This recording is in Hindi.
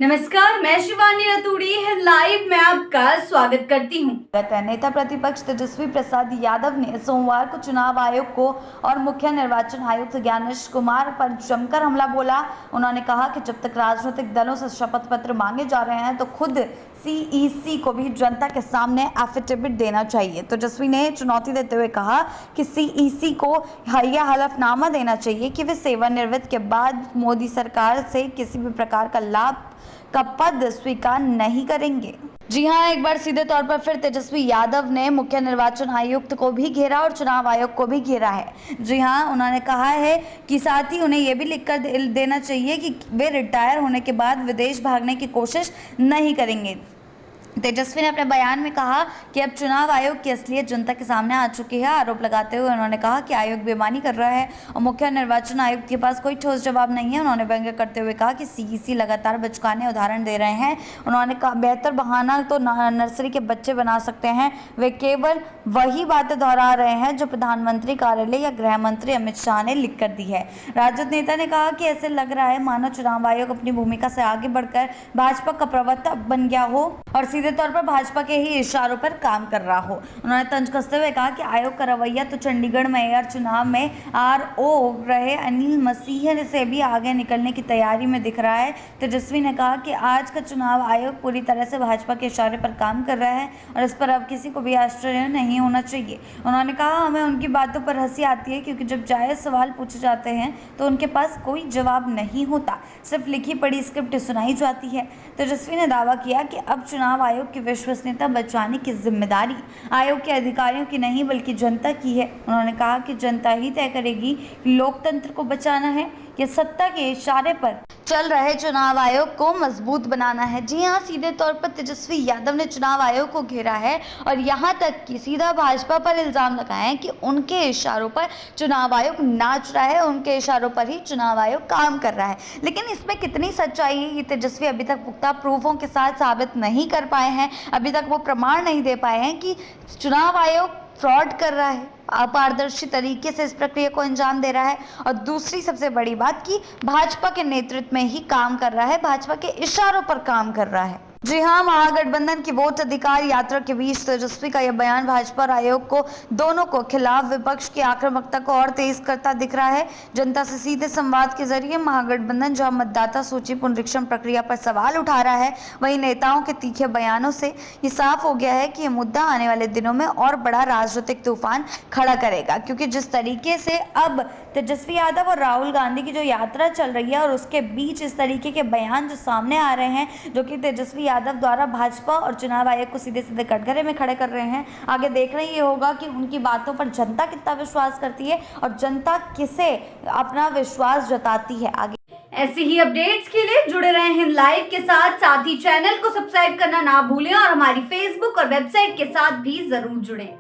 नमस्कार, मैं शिवानी रतूड़ी लाइव में आपका स्वागत करती हूँ। नेता प्रतिपक्ष तेजस्वी प्रसाद यादव ने सोमवार को चुनाव आयोग को और मुख्य निर्वाचन आयुक्त ज्ञानेश कुमार पर जमकर हमला बोला। उन्होंने कहा कि जब तक राजनीतिक दलों से शपथ पत्र मांगे जा रहे हैं तो खुद सीईसी को भी जनता के सामने एफिडेविट देना चाहिए। तेजस्वी ने चुनौती देते हुए कहा कि सीईसी को यह हलफनामा देना चाहिए कि वे सेवानिवृत्ति के बाद मोदी सरकार से किसी भी प्रकार का लाभ का पद स्वीकार नहीं करेंगे। जी हां, एक बार सीधे तौर पर फिर तेजस्वी यादव ने मुख्य निर्वाचन आयुक्त को भी घेरा और चुनाव आयोग को भी घेरा है। जी हां, उन्होंने कहा है कि साथ ही उन्हें यह भी लिखकर देना चाहिए कि वे रिटायर होने के बाद विदेश भागने की कोशिश नहीं करेंगे। तेजस्वी ने अपने बयान में कहा कि अब चुनाव आयोग की असलियत जनता के सामने आ चुकी है। आरोप लगाते हुए उन्होंने कहा कि आयोग बेईमानी कर रहा है और मुख्य निर्वाचन आयुक्त के पास कोई ठोस जवाब नहीं है। उन्होंने व्यंग्य करते हुए कहा कि सीईसी लगातार बचकाने उदाहरण दे रहे हैं। उन्होंने कहा बेहतर बहाना तो नर्सरी के बच्चे बना सकते हैं, वे केवल वही बातें दोहरा रहे हैं जो प्रधानमंत्री कार्यालय या गृह मंत्री अमित शाह ने लिख कर दी है। राजद नेता ने कहा कि ऐसे लग रहा है मानो चुनाव आयोग अपनी भूमिका से आगे बढ़कर भाजपा का प्रवक्ता बन गया हो और सीधे तौर पर भाजपा के ही इशारों पर काम कर रहा हो। उन्होंने तंज कसते हुए कहा कि आयोग का रवैया तो चंडीगढ़ मेयर चुनाव में आरओ रहे अनिल मसीह से भी आगे निकलने की तैयारी में दिख रहा है। तेजस्वी ने कहा कि आज का चुनाव आयोग पूरी तरह से भाजपा के इशारे पर काम कर रहा है और इस पर अब किसी को भी आश्चर्य नहीं होना चाहिए। उन्होंने कहा हमें उनकी बातों पर हंसी आती है क्योंकि जब जायज़ सवाल पूछे जाते हैं तो उनके पास कोई जवाब नहीं होता, सिर्फ लिखी पढ़ी स्क्रिप्ट सुनाई जाती है। तेजस्वी ने दावा किया कि अब चुनाव आयोग की विश्वसनीयता बचाने की जिम्मेदारी आयोग के अधिकारियों की नहीं बल्कि जनता की है। उन्होंने कहा कि जनता ही तय करेगी कि लोकतंत्र को बचाना है या सत्ता के इशारे पर चल रहे चुनाव आयोग को मजबूत बनाना है। जी हां, सीधे तौर पर तेजस्वी यादव ने चुनाव आयोग को घेरा है और यहां तक कि सीधा भाजपा पर इल्जाम लगाए हैं कि उनके इशारों पर चुनाव आयोग नाच रहा है, उनके इशारों पर ही चुनाव आयोग काम कर रहा है। लेकिन इसमें कितनी सच्चाई है ये तेजस्वी अभी तक पुख्ता प्रूफों के साथ साबित नहीं कर पाए हैं। अभी तक वो प्रमाण नहीं दे पाए हैं कि चुनाव आयोग फ्रॉड कर रहा है, अपारदर्शी तरीके से इस प्रक्रिया को अंजाम दे रहा है और दूसरी सबसे बड़ी बात कि भाजपा के नेतृत्व में ही काम कर रहा है, भाजपा के इशारों पर काम कर रहा है। जी हां, महागठबंधन की वोट अधिकार यात्रा के बीच तेजस्वी का यह बयान भाजपा और आयोग को दोनों को खिलाफ विपक्ष की आक्रामकता को और तेज करता दिख रहा है। जनता से सीधे संवाद के जरिए महागठबंधन जहां मतदाता सूची पुनरीक्षण प्रक्रिया पर सवाल उठा रहा है, वहीं नेताओं के तीखे बयानों से ये साफ हो गया है कि यह मुद्दा आने वाले दिनों में और बड़ा राजनीतिक तूफान खड़ा करेगा। क्योंकि जिस तरीके से अब तेजस्वी यादव और राहुल गांधी की जो यात्रा चल रही है और उसके बीच इस तरीके के बयान जो सामने आ रहे हैं जो कि तेजस्वी यादव द्वारा भाजपा और चुनाव आयोग को सीधे सीधे कटघरे में खड़े कर रहे हैं, आगे देखना ये होगा कि उनकी बातों पर जनता कितना विश्वास करती है और जनता किसे अपना विश्वास जताती है। आगे ऐसी ही अपडेट्स के लिए जुड़े रहे हैं लाइव के साथ ही चैनल को सब्सक्राइब करना ना भूलें और हमारी फेसबुक और वेबसाइट के साथ भी जरूर जुड़ें।